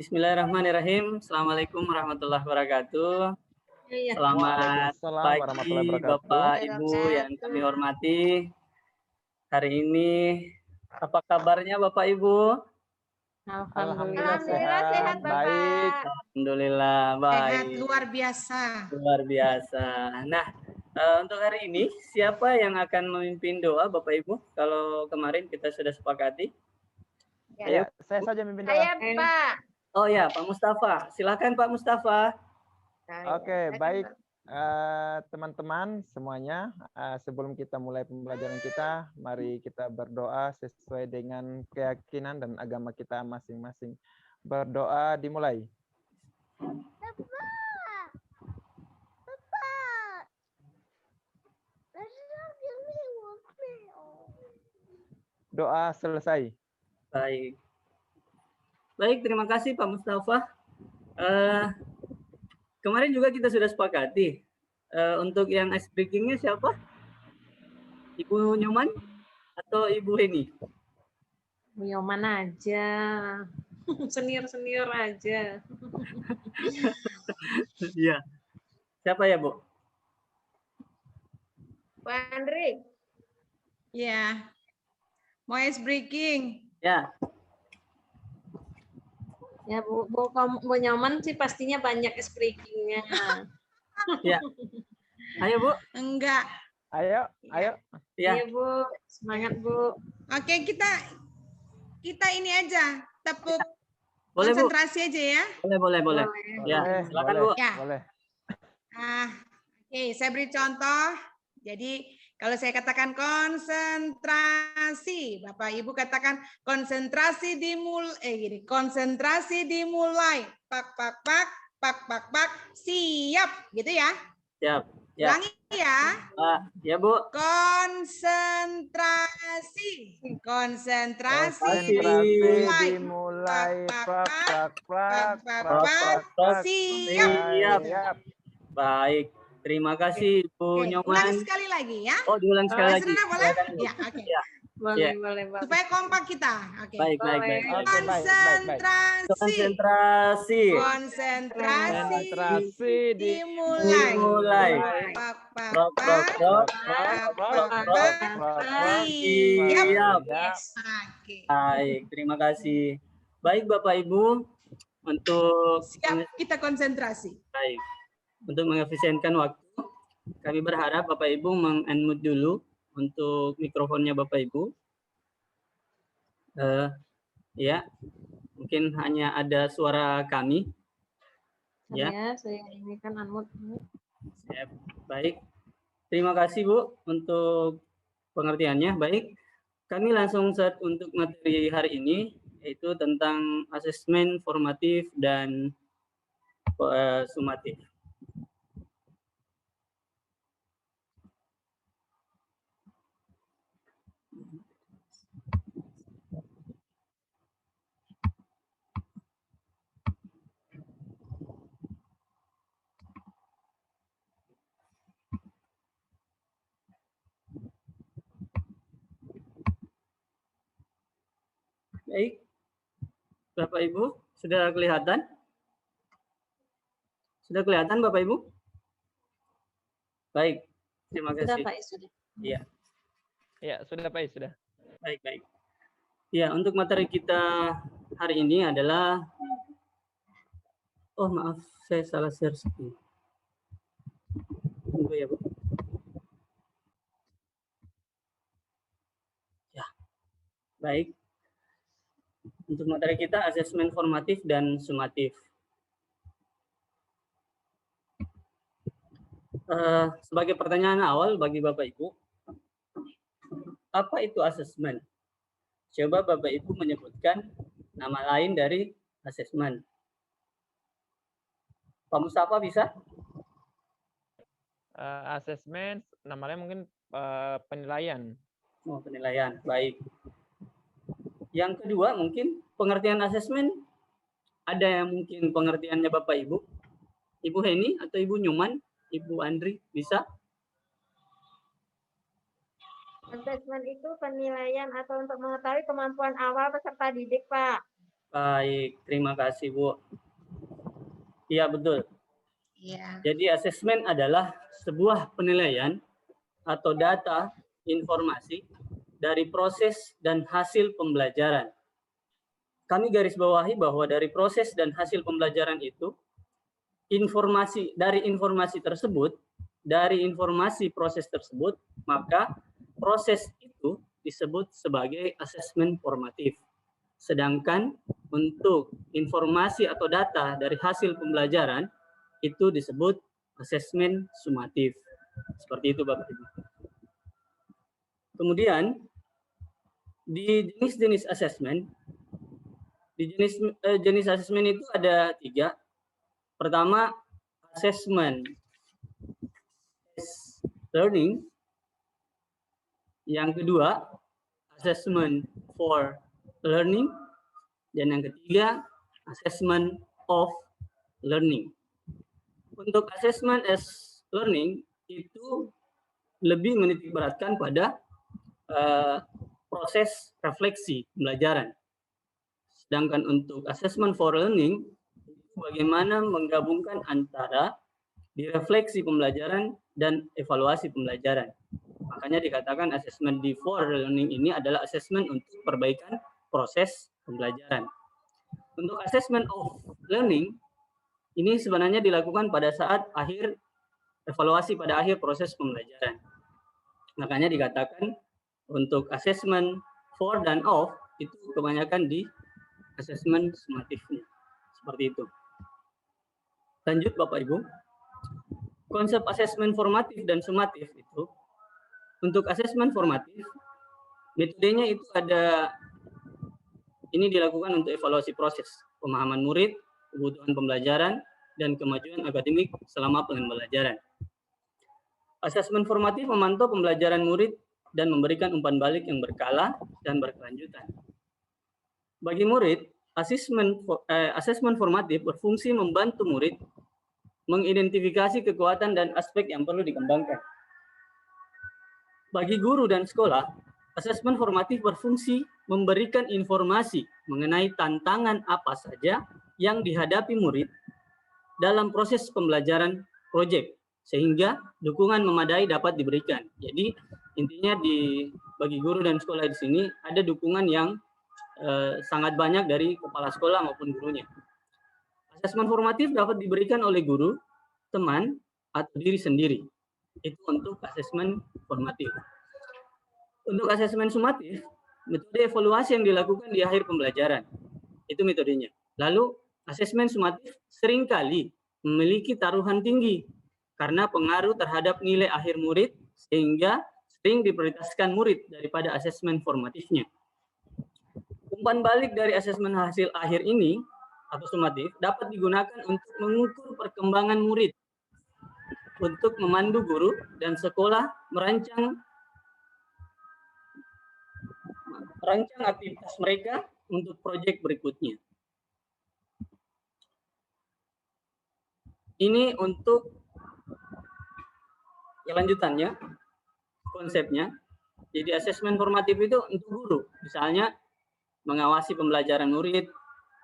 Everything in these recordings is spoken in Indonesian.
Bismillahirrahmanirrahim. Assalamualaikum warahmatullahi wabarakatuh. Iya. Selamat Waalaikumsalam warahmatullahi pagi wabarakatuh. Bapak Ibu yang kami hormati. Hari ini apa kabarnya Bapak Ibu? Alhamdulillah Alhamdulillah sehat Bapak. baik. Alhamdulillah Sehat baik. luar biasa. Luar biasa. Nah, untuk hari ini siapa yang akan memimpin doa Bapak Ibu? Kalau kemarin kita sudah sepakati. Ya, saya saja memimpin doa. Saya Pak. Oh ya, Pak Mustafa. Silakan Pak Mustafa. Oke, baik teman-teman semuanya. Sebelum kita mulai pembelajaran kita, mari kita berdoa sesuai dengan keyakinan dan agama kita masing-masing. Berdoa dimulai. Doa selesai. Baik. Baik, terima kasih Pak Mustafa. Kemarin juga kita sudah sepakati. Untuk yang ice breaking-nya siapa? Ibu Nyoman atau Ibu Heni? Bu Yoman aja. Senior-senior aja. Iya. Siapa ya, Bu? Pak Andri. Ya. Mau ice breaking. Ya. Ya Bu Nyoman sih pastinya banyak speaking-nya. Ya. Ayo, Bu. Enggak. Ayo. Ya. Iya, Bu. Semangat, Bu. Oke, kita ini aja. Tepuk Boleh, Bu. konsentrasi aja ya. Boleh. Ya, silakan, Bu. Ya. Boleh. Oke, saya beri contoh. Jadi kalau saya katakan konsentrasi, Bapak Ibu katakan konsentrasi dimulai. Konsentrasi dimulai. Pak, siap, gitu ya. Siap. Ya. Ulangi ya. Ya, Bu. Konsentrasi Dimulai. Siap. Baik. Terima kasih Bu Nyoman. Ulang sekali lagi ya. Oh, diulang sekali lagi. Sudah boleh? Ya, oke. Boleh, Ya. boleh, Pak. Supaya kompak kita. Oke. Baik. Konsentrasi. Konsentrasi Dimulai. Siap. Oke. Baik, terima kasih. Baik Bapak Ibu, untuk Siap, kita konsentrasi. baik. Untuk mengefisienkan waktu, kami berharap Bapak Ibu meng-unmute dulu untuk mikrofonnya Bapak Ibu. Ya, mungkin hanya ada suara kami. Ya. Saya ini kan unmute. Siap. Baik. Terima kasih Bu untuk pengertiannya. Baik. Kami langsung start untuk materi hari ini, yaitu tentang asesmen formatif dan sumatif. Baik, Bapak Ibu, sudah kelihatan? Sudah kelihatan Bapak Ibu? Baik, terima kasih. Sudah, Pak, sudah. Iya. Ya, sudah Pak, sudah. Baik. Ya, untuk materi kita hari ini adalah, oh maaf, saya salah share screen. Tunggu ya, Bu. Ya, baik. Untuk materi kita asesmen formatif dan sumatif. Sebagai pertanyaan awal bagi Bapak Ibu, apa itu asesmen? Coba Bapak Ibu menyebutkan nama lain dari asesmen. Pak Mustafa bisa? Asesmen, namanya mungkin penilaian. Oh, penilaian, baik. Yang kedua mungkin pengertian asesmen, ada yang mungkin pengertiannya Bapak Ibu? Ibu Heni atau Ibu Nyoman? Ibu Andri, bisa? Asesmen itu penilaian atau untuk mengetahui kemampuan awal peserta didik, Pak. Baik, terima kasih Bu. Iya betul. Iya. Jadi asesmen adalah sebuah penilaian atau data informasi dari proses dan hasil pembelajaran. Kami garis bawahi bahwa dari proses dan hasil pembelajaran itu, dari informasi tersebut, dari informasi proses tersebut, maka proses itu disebut sebagai asesmen formatif. Sedangkan untuk informasi atau data dari hasil pembelajaran itu disebut asesmen sumatif. Seperti itu Bapak Ibu. Kemudian di jenis-jenis asesmen, jenis asesmen itu ada 3. Pertama, assessment learning. Yang kedua, assessment for learning. Dan yang ketiga, assessment of learning. Untuk assessment as learning itu lebih menitikberatkan pada proses refleksi pembelajaran. Sedangkan untuk assessment for learning, bagaimana menggabungkan antara direfleksi pembelajaran dan evaluasi pembelajaran. Makanya dikatakan assessment di for learning ini adalah assessment untuk perbaikan proses pembelajaran. Untuk assessment of learning, ini sebenarnya dilakukan pada saat evaluasi pada akhir proses pembelajaran. Makanya dikatakan untuk assessment for dan of itu kebanyakan di assessment sumatifnya. Seperti itu. Lanjut Bapak Ibu. Konsep asesmen formatif dan sumatif itu, untuk asesmen formatif, metodenya itu ini dilakukan untuk evaluasi proses pemahaman murid, kebutuhan pembelajaran, dan kemajuan akademik selama pembelajaran. Asesmen formatif memantau pembelajaran murid dan memberikan umpan balik yang berkala dan berkelanjutan. Bagi murid, asesmen formatif berfungsi membantu murid mengidentifikasi kekuatan dan aspek yang perlu dikembangkan. Bagi guru dan sekolah, asesmen formatif berfungsi memberikan informasi mengenai tantangan apa saja yang dihadapi murid dalam proses pembelajaran proyek, sehingga dukungan memadai dapat diberikan. Jadi intinya bagi guru dan sekolah di sini ada dukungan yang sangat banyak dari kepala sekolah maupun gurunya. Asesmen formatif dapat diberikan oleh guru, teman, atau diri sendiri. Itu untuk asesmen formatif. Untuk asesmen sumatif, metode evaluasi yang dilakukan di akhir pembelajaran. Itu metodenya. Lalu, asesmen sumatif seringkali memiliki taruhan tinggi karena pengaruh terhadap nilai akhir murid, sehingga sering diprioritaskan murid daripada asesmen formatifnya. Umpan balik dari asesmen hasil akhir ini atau sumatif dapat digunakan untuk mengukur perkembangan murid, untuk memandu guru dan sekolah merancang aktivitas mereka untuk proyek berikutnya. Ini untuk kelanjutannya, konsepnya. Jadi asesmen formatif itu untuk guru, misalnya mengawasi pembelajaran murid,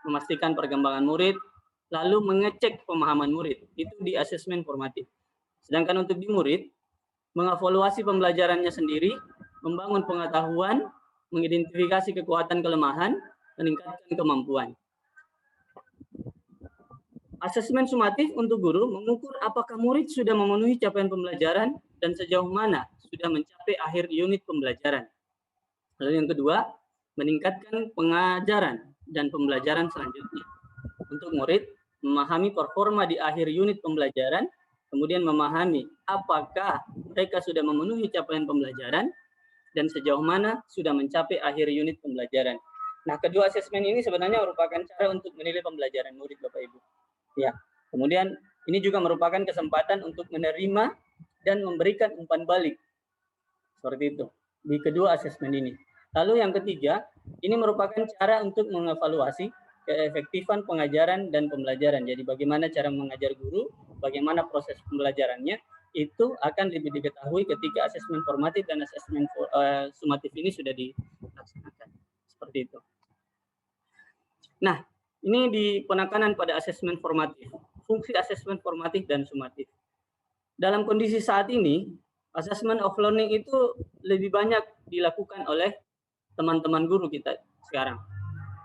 memastikan perkembangan murid, lalu mengecek pemahaman murid. Itu di asesmen formatif. Sedangkan untuk di murid, mengevaluasi pembelajarannya sendiri, membangun pengetahuan, mengidentifikasi kekuatan kelemahan, meningkatkan kemampuan. Asesmen sumatif untuk guru mengukur apakah murid sudah memenuhi capaian pembelajaran dan sejauh mana sudah mencapai akhir unit pembelajaran. Lalu yang kedua, meningkatkan pengajaran dan pembelajaran selanjutnya. Untuk murid, memahami performa di akhir unit pembelajaran, kemudian memahami apakah mereka sudah memenuhi capaian pembelajaran dan sejauh mana sudah mencapai akhir unit pembelajaran. Nah, kedua asesmen ini sebenarnya merupakan cara untuk menilai pembelajaran murid, Bapak Ibu. Ya, kemudian ini juga merupakan kesempatan untuk menerima dan memberikan umpan balik. Seperti itu di kedua asesmen ini. Lalu yang ketiga, ini merupakan cara untuk mengevaluasi keefektifan pengajaran dan pembelajaran. Jadi bagaimana cara mengajar guru, bagaimana proses pembelajarannya, itu akan lebih diketahui ketika asesmen formatif dan asesmen sumatif ini sudah dilaksanakan. Seperti itu. Nah, ini di penekanan pada asesmen formatif, fungsi asesmen formatif dan sumatif. Dalam kondisi saat ini, assessment of learning itu lebih banyak dilakukan oleh teman-teman guru kita sekarang.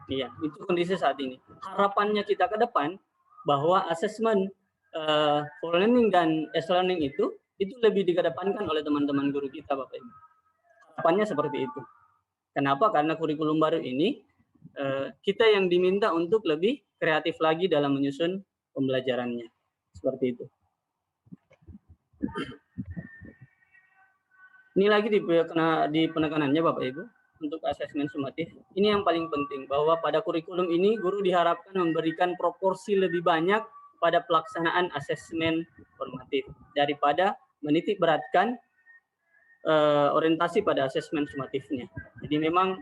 Iya, itu kondisi saat ini. Harapannya kita ke depan bahwa assessment for learning dan e-learning itu lebih dikedepankan oleh teman-teman guru kita, Bapak Ibu. Harapannya seperti itu. Kenapa? Karena kurikulum baru ini kita yang diminta untuk lebih kreatif lagi dalam menyusun pembelajarannya. Seperti itu. Ini lagi di penekanannya Bapak Ibu untuk asesmen sumatif. Ini yang paling penting, bahwa pada kurikulum ini guru diharapkan memberikan proporsi lebih banyak pada pelaksanaan asesmen formatif daripada menitik beratkan orientasi pada asesmen sumatifnya. Jadi memang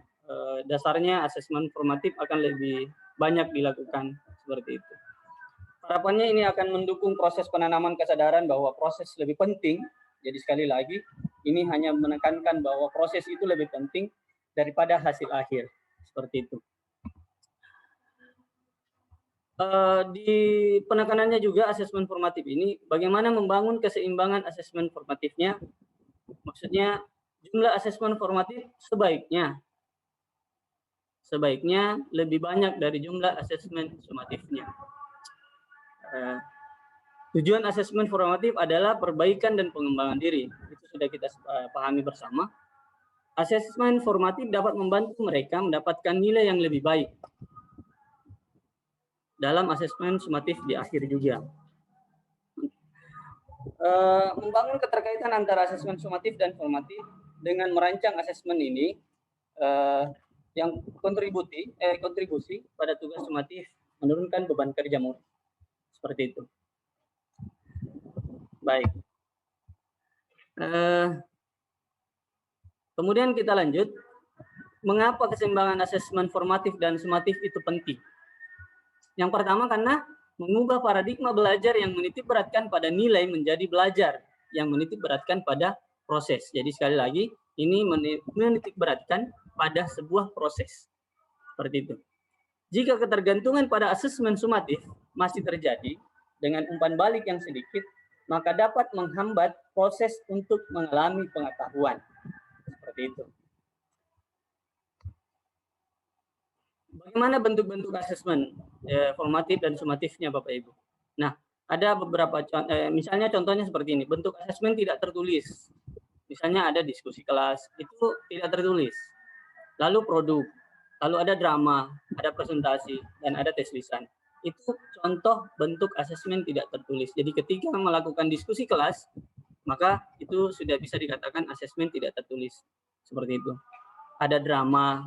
dasarnya asesmen formatif akan lebih banyak dilakukan seperti itu. Harapannya ini akan mendukung proses penanaman kesadaran bahwa proses lebih penting. Jadi sekali lagi, ini hanya menekankan bahwa proses itu lebih penting daripada hasil akhir. Seperti itu. Di penekanannya juga asesmen formatif ini, bagaimana membangun keseimbangan asesmen formatifnya. Maksudnya jumlah asesmen formatif sebaiknya lebih banyak dari jumlah asesmen sumatifnya. Tujuan asesmen formatif adalah perbaikan dan pengembangan diri. Itu sudah kita pahami bersama. Asesmen formatif dapat membantu mereka mendapatkan nilai yang lebih baik dalam asesmen sumatif di akhir juga. Membangun keterkaitan antara asesmen sumatif dan formatif dengan merancang asesmen ini yang kontribusi pada tugas sumatif menurunkan beban kerja murid. Seperti itu. Baik. Kemudian kita lanjut. Mengapa keseimbangan asesmen formatif dan sumatif itu penting? Yang pertama karena mengubah paradigma belajar yang menitik beratkan pada nilai menjadi belajar yang menitik beratkan pada proses. Jadi sekali lagi, ini menitik beratkan pada sebuah proses. Seperti itu. Jika ketergantungan pada asesmen sumatif masih terjadi dengan umpan balik yang sedikit, maka dapat menghambat proses untuk mengalami pengetahuan. Seperti itu. Bagaimana bentuk-bentuk asesmen formatif dan sumatifnya Bapak Ibu? Nah, ada beberapa misalnya contohnya seperti ini. Bentuk asesmen tidak tertulis. Misalnya ada diskusi kelas, itu tidak tertulis. Lalu produk, lalu ada drama, ada presentasi, dan ada tes lisan. Itu contoh bentuk asesmen tidak tertulis. Jadi ketika melakukan diskusi kelas, maka itu sudah bisa dikatakan asesmen tidak tertulis. Seperti itu. Ada drama,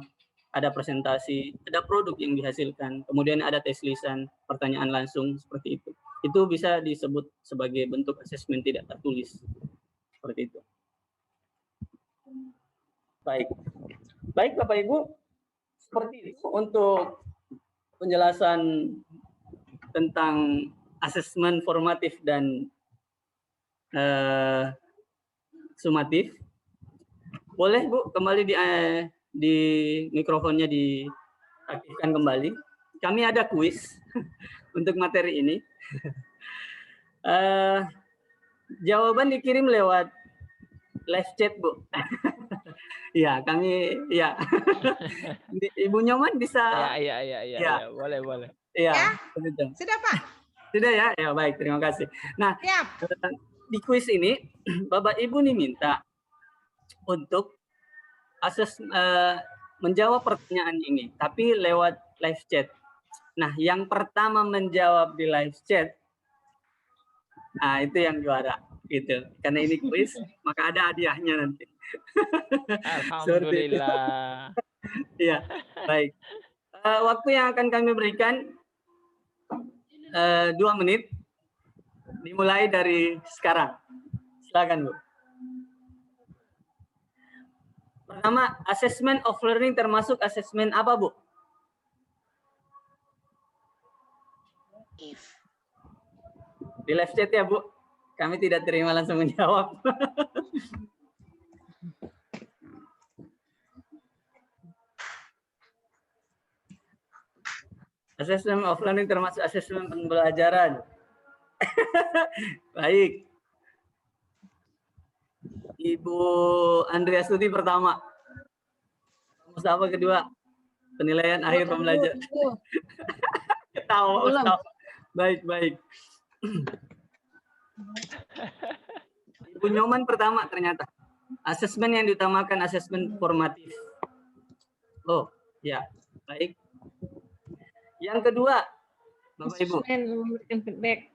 ada presentasi, ada produk yang dihasilkan, kemudian ada tes lisan, pertanyaan langsung, seperti itu. Itu bisa disebut sebagai bentuk asesmen tidak tertulis. Seperti itu. Baik. Baik Bapak Ibu, seperti itu untuk penjelasan tentang asesmen formatif dan sumatif. Boleh Bu kembali di mikrofonnya diaktifkan kembali. Kami ada kuis untuk materi ini. Jawaban dikirim lewat live chat Bu. Ya kami ya. Ibu Nyoman bisa. Ya, boleh. Ya, sudah Pak. Sudah ya, ya baik, terima kasih. Nah, di kuis ini Bapak Ibu diminta untuk menjawab pertanyaan ini, tapi lewat live chat. Nah, yang pertama menjawab di live chat, nah itu yang juara, gitu. Karena ini kuis, maka ada hadiahnya nanti. Alhamdulillah. Iya, baik. Waktu yang akan kami berikan 2 menit, dimulai dari sekarang. Silakan Bu. Pertama, assessment of learning termasuk asesmen apa Bu? Di live chat ya Bu. Kami tidak terima langsung menjawab. Assessment of learning termasuk asesmen pembelajaran. Baik. Ibu Andrea Stuti pertama. Mustafa kedua. Penilaian akhir pembelajaran. Ketawa Mustafa. Baik. Ibu Nyoman pertama ternyata. Asesmen yang diutamakan asesmen formatif. Oh, ya. Baik. Yang kedua, Bapak Ibu. Memberikan feedback.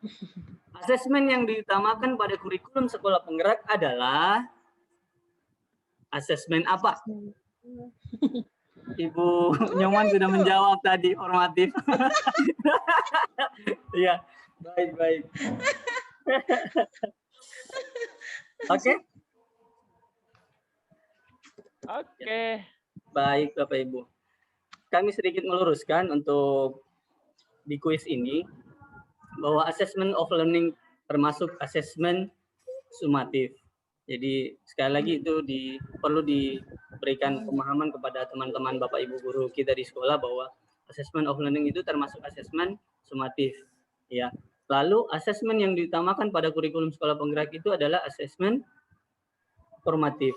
Asesmen yang diutamakan pada kurikulum sekolah penggerak adalah asesmen apa? Ibu Nyoman sudah menjawab tadi, formatif. Iya, baik. Oke. Baik, Bapak Ibu. Kami sedikit meluruskan untuk di kuis ini bahwa assessment of learning termasuk asesmen sumatif. Jadi sekali lagi itu perlu diberikan pemahaman kepada teman-teman Bapak Ibu guru kita di sekolah bahwa assessment of learning itu termasuk asesmen sumatif. Ya. Lalu asesmen yang diutamakan pada kurikulum sekolah penggerak itu adalah asesmen formatif.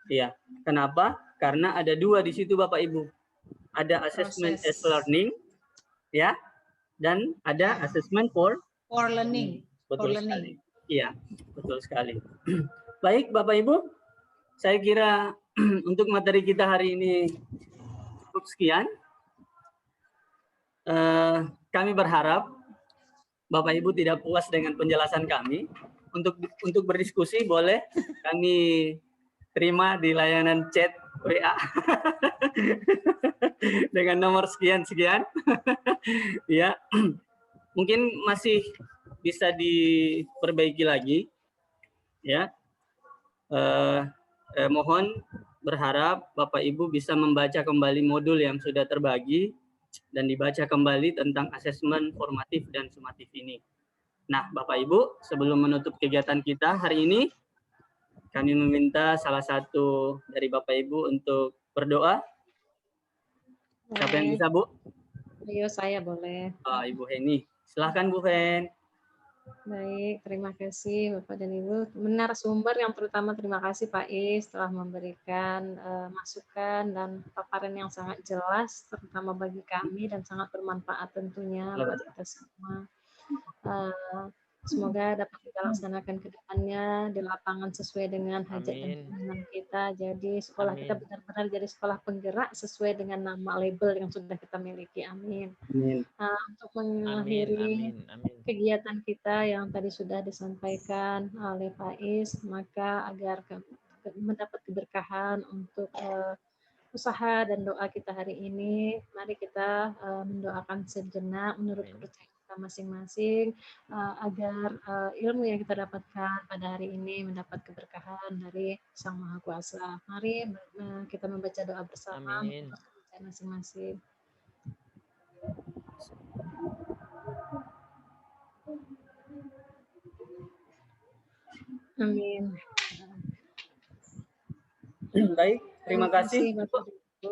Ya. Kenapa? Karena ada dua di situ Bapak Ibu. Ada assessment as learning, ya, dan ada assessment for learning. Betul sekali. Iya, betul sekali. Baik, Bapak Ibu, saya kira untuk materi kita hari ini cukup sekian. Kami berharap Bapak Ibu tidak puas dengan penjelasan kami. Untuk berdiskusi boleh kami terima di layanan chat WA dengan nomor sekian. Ya, mungkin masih bisa diperbaiki lagi. Ya, mohon berharap Bapak Ibu bisa membaca kembali modul yang sudah terbagi dan dibaca kembali tentang asesmen formatif dan sumatif ini. Nah, Bapak Ibu, sebelum menutup kegiatan kita hari ini, kami meminta salah satu dari Bapak Ibu untuk berdoa. Siapa yang bisa, Bu? Ayo, saya boleh. Ibu Heni. Silahkan, Bu Hen. Baik, terima kasih Bapak dan Ibu. Narasumber yang terutama terima kasih Pak Is telah memberikan masukan dan paparan yang sangat jelas, terutama bagi kami dan sangat bermanfaat tentunya buat kita semua. Semoga dapat kita laksanakan ke depannya di lapangan sesuai dengan hajat dan keinginan kita. Jadi sekolah kita benar-benar jadi sekolah penggerak sesuai dengan nama label yang sudah kita miliki. Amin. Untuk mengakhiri kegiatan kita yang tadi sudah disampaikan oleh Pak Is, maka agar mendapat keberkahan untuk usaha dan doa kita hari ini, mari kita mendoakan sejenak menurut kepercayaan kita masing-masing agar ilmu yang kita dapatkan pada hari ini mendapat keberkahan dari Sang Maha Kuasa. Mari kita membaca doa bersama menurut kepercayaan masing-masing. Amin. Baik, terima kasih.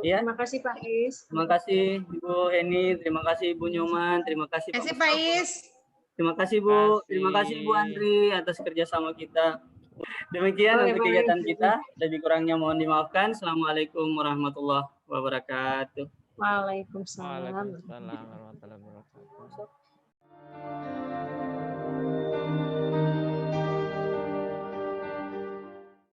Ya. Terima kasih Pak Is. Terima kasih Ibu Heni, terima kasih Ibu Nyoman, terima kasih Pak Pak Is. Terima kasih Bu, terima kasih Bu Andri atas kerjasama kita. Demikian untuk kegiatan kita, lebih kurangnya mohon dimaafkan. Assalamualaikum warahmatullahi wabarakatuh. Waalaikumsalam. Waalaikumsalam warahmatullahi wabarakatuh.